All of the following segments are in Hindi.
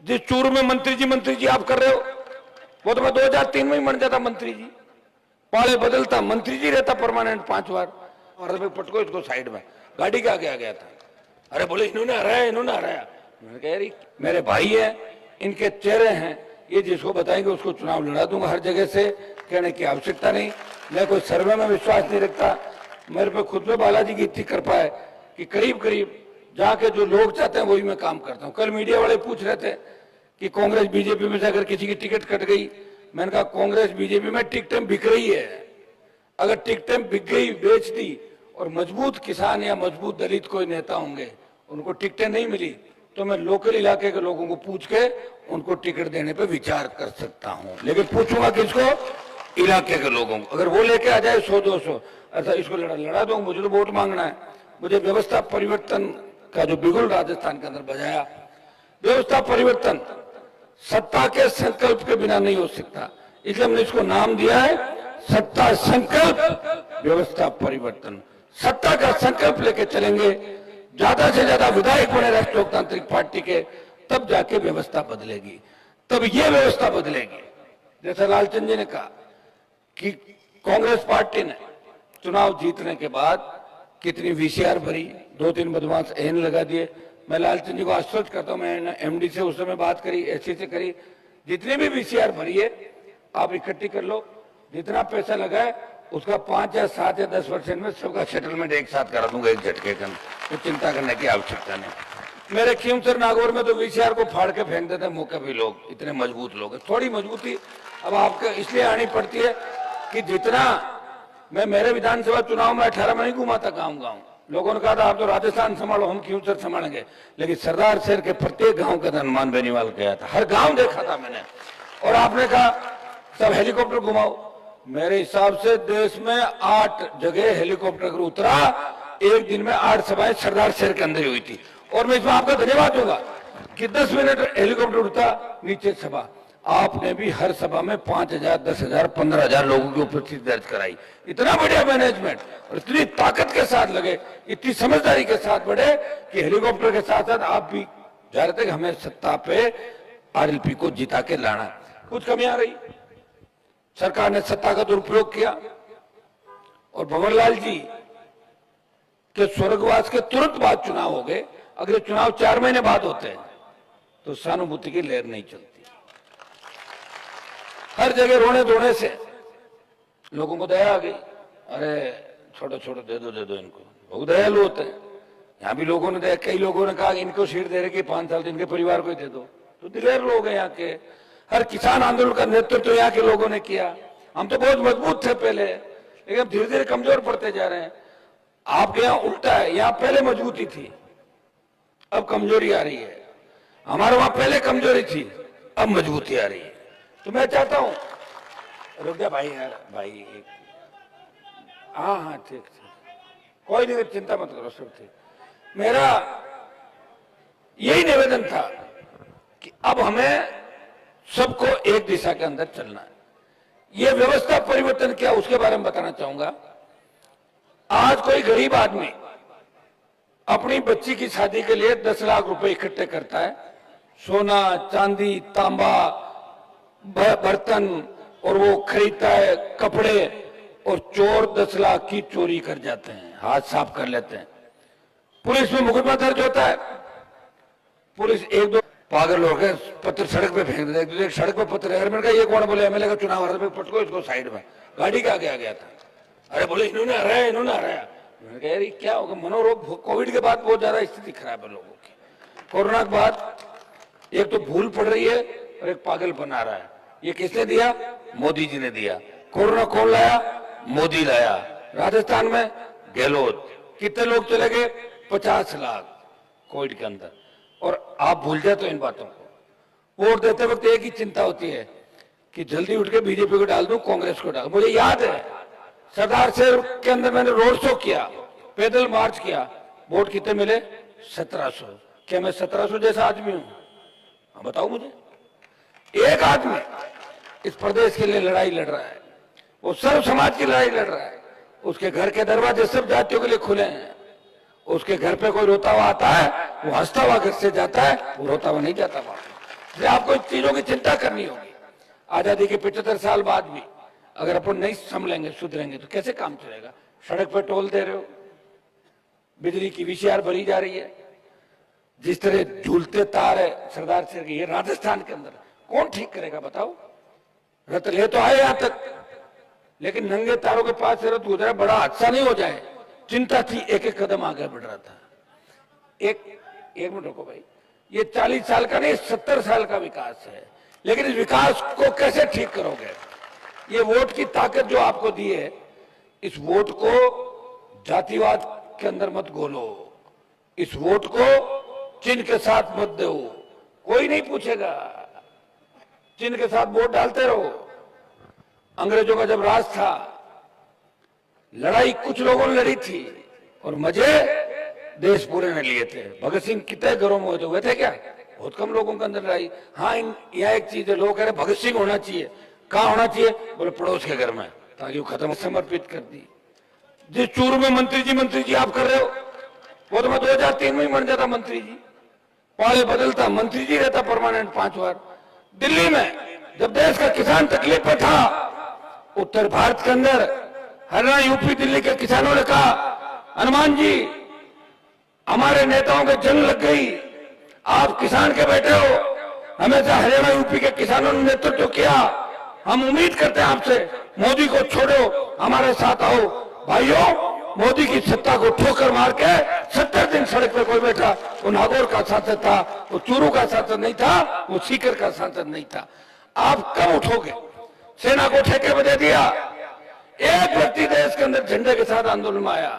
जिस चूर में मंत्री जी आप कर रहे हो, वो तो मैं 2003 में ही बन जाता मंत्री जी। पाले बदलता, मंत्री जी रहता परमानेंट 5 बार। और पटको इसको साइड में, गाड़ी के आगे आ गया था। अरे बोले इन्होंने हराया, इन्होंने हराया। मैंने कहा यार मेरे भाई है, इनके चेहरे हैं, ये जिसको बताएंगे उसको चुनाव लड़ा दूंगा हर जगह से, कहने की आवश्यकता नहीं। मैं कोई सर्वे में विश्वास नहीं रखता। मेरे पे खुद पे बालाजी की इतनी कृपा है कि करीब करीब जाके जो लोग चाहते हैं वही मैं काम करता हूँ। कल मीडिया वाले पूछ रहे थे कि कांग्रेस बीजेपी में से अगर किसी की टिकट कट गई, मैंने कहा कांग्रेस बीजेपी में टिकटें बिक रही है। अगर टिकटें बिक गई, बेच दी, और मजबूत किसान या मजबूत दलित कोई नेता होंगे, उनको टिकटें नहीं मिली, तो मैं लोकल इलाके के लोगों को पूछ के उनको टिकट देने पे विचार कर सकता हूं। लेकिन पूछूंगा किसको? इलाके के लोगों को। अगर वो लेके आ जाए 100-200, ऐसा इसको लड़ा दूंगा। मुझे तो वोट मांगना है। मुझे व्यवस्था परिवर्तन का जो बिगुल राजस्थान के अंदर बजाया, व्यवस्था परिवर्तन सत्ता के संकल्प के बिना नहीं हो सकता। इसलिए हमने इसको नाम दिया है सत्ता संकल्प व्यवस्था परिवर्तन। सत्ता का संकल्प लेके चलेंगे, ज्यादा से ज्यादा विधायक बने राष्ट्रीय लोकतांत्रिक पार्टी के, तब जाके व्यवस्था बदलेगी, तब ये व्यवस्था बदलेगी। जैसा लालचंद जी ने कहा कि कांग्रेस पार्टी ने चुनाव जीतने के बाद कितनी वीसीआर भरी, 2-3 बदमाश एन लगा दिए। मैं लालचंद जी को आश्वस्त करता हूं, मैंने एमडी से उस समय बात करी, एससी से करी, जितनी भी वीसीआर भरी है आप इकट्ठी कर लो, जितना पैसा लगा है उसका 5 या 7 या 10% में सबका सेटलमेंट एक साथ करा दूंगा, एक झटके का। तो चिंता करने की आवश्यकता नहीं। मेरे खीमसर नागौर में तो वीसीआर को फाड़ के फेंक देते मौके भी लोग, इतने मजबूत लोग हैं। थोड़ी मजबूती अब आपको इसलिए आनी पड़ती है कि जितना मैं मेरे विधानसभा चुनाव में 18 में नहीं घुमा था गाँव। लोगों ने कहा था आप तो राजस्थान संभालो, हम खीमसर संभालेंगे। लेकिन सरदार शहर के प्रत्येक गांव के अंदर हनुमान बेनीवाल गया था, हर गांव देखा था मैंने। और आपने कहा सब हेलीकॉप्टर घुमाओ, मेरे हिसाब से देश में 8 जगह हेलीकॉप्टर उतरा, एक दिन में 8 सभाएं सरदार शहर के अंदर हुई थी। और मैं इसमें आपका धन्यवाद दूंगा कि 10 मिनट हेलीकॉप्टर उड़ता, नीचे सभा। आपने भी हर सभा में 5,000, 10,000, 15,000 लोगों की उपस्थिति दर्ज कराई। इतना बढ़िया मैनेजमेंट और इतनी ताकत के साथ लगे, इतनी समझदारी के साथ बढ़े कि हेलीकॉप्टर के साथ साथ आप भी जा रहे थे कि हमें सत्ता पे आरएलपी को जिता के लाना। कुछ कमियां रही, सरकार ने सत्ता का दुरुपयोग किया। और भंवरलाल जी के स्वर्गवास के तुरंत बाद चुनाव हो गए। अगर चुनाव 4 महीने बाद होते हैं तो सहानुभूति की लहर नहीं चलती। हर जगह रोने धोने से लोगों को दया आ गई, अरे छोटे छोटे दे दो इनको, बहुत दयालु होते हैं। यहाँ भी लोगों ने दया, कई लोगों ने कहा इनको सीट दे रहे कि 5 साल इनके परिवार को ही दे दो। तो दिलेर लोग हैं यहाँ के। हर किसान आंदोलन का नेतृत्व तो यहाँ के लोगों ने किया। हम तो बहुत मजबूत थे पहले, लेकिन धीरे धीरे कमजोर पड़ते जा रहे हैं। आपके यहाँ उल्टा है, यहाँ पहले मजबूती थी, अब कमजोरी आ रही है। हमारे वहां पहले कमजोरी थी, अब मजबूती आ रही है। तो मैं चाहता हूं, रुक जा भाई, यार भाई, हाँ ठीक, कोई नहीं, चिंता मत करो, सब ठीक। मेरा यही निवेदन था कि अब हमें सबको एक दिशा के अंदर चलना है। यह व्यवस्था परिवर्तन क्या, उसके बारे में बताना चाहूंगा। आज कोई गरीब आदमी अपनी बच्ची की शादी के लिए 10 लाख रुपए इकट्ठे करता है, सोना, चांदी, तांबा, बर्तन, और वो खरीदता है कपड़े, और चोर 10 लाख की चोरी कर जाते हैं, हाथ साफ कर लेते हैं। पुलिस में मुकदमा दर्ज होता है, पुलिस 1-2 पागल लोग हैं पत्थर सड़क पे फेंक देते। एक सड़क पे पत्थर है, मैंने कहा ये कौन? बोले एमएलए का चुनाव हरा, पटको इसको साइड में, गाड़ी के आगे आ गया था। अरे बोले इन्होंने हराया, इन्होंने हराया। मैंने कहा यार क्या होगा? मनोरोग, कोविड के बाद बहुत ज्यादा स्थिति खराब है लोगों की। कोरोना के बाद एक तो भूल पड़ रही है और एक पागल बना रहा है। ये किसने दिया? मोदी जी ने दिया। कोरोना कौन लाया? मोदी लाया। राजस्थान में गहलोत। कितने लोग चले गए? 50 लाख कोविड के अंदर। और आप भूल जाते हो इन बातों को। वोट देते वक्त एक ही चिंता होती है कि जल्दी उठ के बीजेपी को डाल दूं, कांग्रेस को डाल। मुझे याद है सरदार शहर के अंदर मैंने रोड शो किया, पैदल मार्च किया, वोट कितने मिले? 1700। क्या मैं 1700 जैसा आदमी हूं? बताओ मुझे। एक आदमी इस प्रदेश के लिए लड़ाई लड़ रहा है, वो सर्व समाज की लड़ाई लड़ रहा है। उसके घर के दरवाजे सब जातियों के लिए खुले हैं। उसके घर पे कोई रोता हुआ आता है, वो हंसता हुआ घर से जाता है, वो रोता हुआ नहीं जाता वहां। इसलिए आपको इन चीजों की चिंता करनी होगी। आजादी के 75 साल बाद भी अगर अपन नहीं संभलेंगे, सुधरेंगे तो कैसे काम चलेगा? सड़क पर टोल दे रहे हो, बिजली की वीसीआर भरी जा रही है, जिस तरह झूलते तार है सरदार सिंह के, ये राजस्थान के अंदर कौन ठीक करेगा बताओ? रथ ले तो आए यहां तक, लेकिन नंगे तारों के पास से रथ गुजरा, बड़ा हादसा नहीं हो जाए, चिंता थी, एक एक कदम आगे बढ़ रहा था। एक मिनट रुको भाई, ये 40 साल का नहीं 70 साल का विकास है, लेकिन इस विकास को कैसे ठीक करोगे? ये वोट की ताकत जो आपको दी है, इस वोट को जातिवाद के अंदर मत घोलो, इस वोट को चिन्ह के साथ मत दो, कोई नहीं पूछेगा, चिन्ह के साथ वोट डालते रहो। अंग्रेजों का जब राज था, लड़ाई कुछ लोगों ने लड़ी थी और मजे देश पूरे ने लिए थे। भगत सिंह कितने घरों में हुए थे क्या? बहुत कम लोगों के अंदर लड़ाई। हाँ, यह एक चीज है, लोग कह रहे भगत सिंह होना चाहिए, कहाँ होना चाहिए? बोले पड़ोस के घर में, ताकि वो खत्म, समर्पित कर दी। जिस चूरू में मंत्री जी आप कर रहे हो, वो तो मैं 2003 में ही बन जाता मंत्री जी, पाले बदलता, मंत्री जी रहता परमानेंट 5 बार। दिल्ली में जब देश का किसान तकलीफ में था, उत्तर भारत के अंदर हरियाणा, यूपी, दिल्ली के किसानों ने कहा, हनुमान जी हमारे नेताओं के जंग लग गई, आप किसान के बेटे हो, हमेशा हरियाणा यूपी के किसानों ने नेतृत्व किया, हम उम्मीद करते हैं आपसे, मोदी को छोड़ो, हमारे साथ आओ। भाइयों, मोदी की सत्ता को ठोकर मार के 70 दिन सड़क पे कोई बैठा, वो नागौर का सांसद था, वो चूरू का सांसद नहीं था, वो सीकर का सांसद नहीं था। आप कब उठोगे? सेना को ठेके में दे दिया, एक व्यक्ति देश के अंदर झंडे के साथ आंदोलन में आया,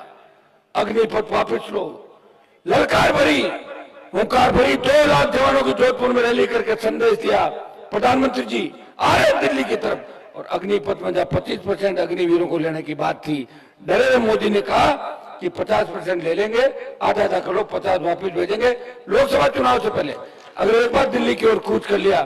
अग्निपथ वापस लो, ललकार भरी, हुंकार भरी, 2 लाख जवानों की जोधपुर में रैली करके संदेश दिया, प्रधानमंत्री जी आ रहे दिल्ली की तरफ, और अग्निपथ में जब 25% अग्निवीरों को लेने की बात थी, नरेंद्र मोदी ने कहा कि 50% ले लेंगे, आधा करो, 50 वापिस भेजेंगे। लोकसभा चुनाव से पहले अगर एक बार दिल्ली की ओर कूच कर लिया